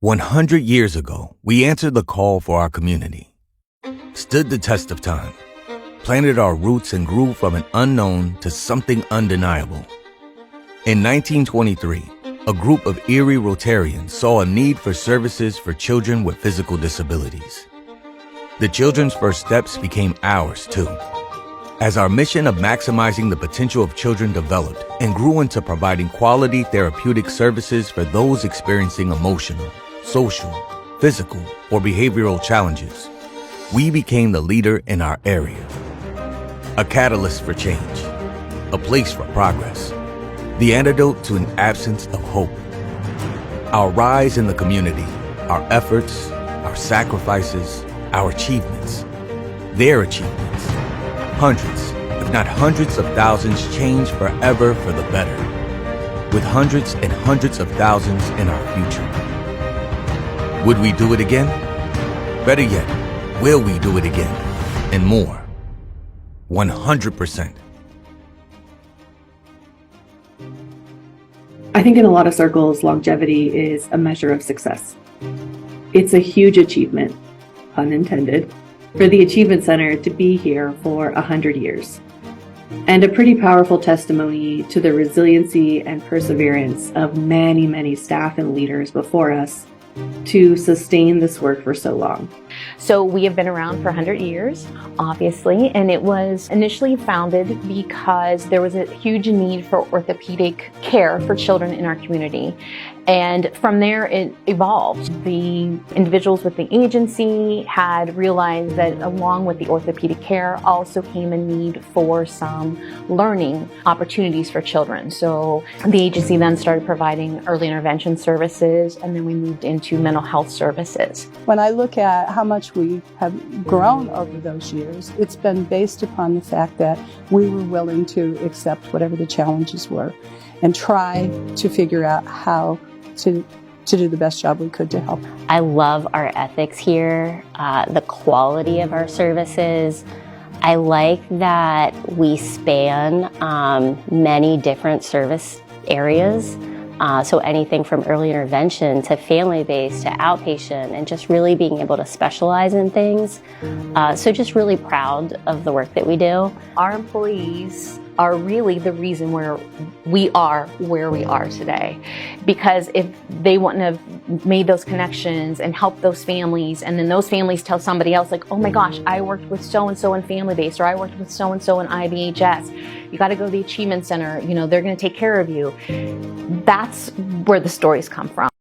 100 years ago, we answered the call for our community, stood the test of time, planted our roots and grew from an unknown to something undeniable. In 1923, a group of Erie Rotarians saw a need for services for children with physical disabilities. The Children's First Steps became ours, too, as our mission of maximizing the potential of children developed and grew into providing quality therapeutic services for those experiencing emotional, social, physical, or behavioral challenges. We became the leader in our area, a catalyst for change, a place for progress, the antidote to an absence of hope. Our rise in the community, our efforts, our sacrifices, our achievements, their achievements, hundreds, if not hundreds of thousands change forever for the better, with hundreds and hundreds of thousands in our future. Would we do it again? Better yet, will we do it again? And more. 100%. I think in a lot of circles, longevity is a measure of success. It's a huge achievement, pun intended, for the Achievement Center to be here for 100 years. And a pretty powerful testimony to the resiliency and perseverance of many, many staff and leaders before us to sustain this work for so long. So we have been around for 100 years, obviously, and it was initially founded because there was a huge need for orthopedic care for children in our community. And from there, it evolved. The individuals with the agency had realized that along with the orthopedic care also came a need for some learning opportunities for children. So the agency then started providing early intervention services, and then we moved into mental health services. When I look at how much we have grown over those years, it's been based upon the fact that we were willing to accept whatever the challenges were and try to figure out how to do the best job we could to help. I love our ethics here, the quality of our services. I like that we span many different service areas. So anything from early intervention to family-based to outpatient, and just really being able to specialize in things. So just really proud of the work that we do. Our employees are really the reason where we are today. Because if they wouldn't have made those connections and helped those families, and then those families tell somebody else like, oh my gosh, I worked with so-and-so in family-based, or I worked with so-and-so in IBHS. You gotta go to the Achievement Center, they're gonna take care of you. That's where the stories come from.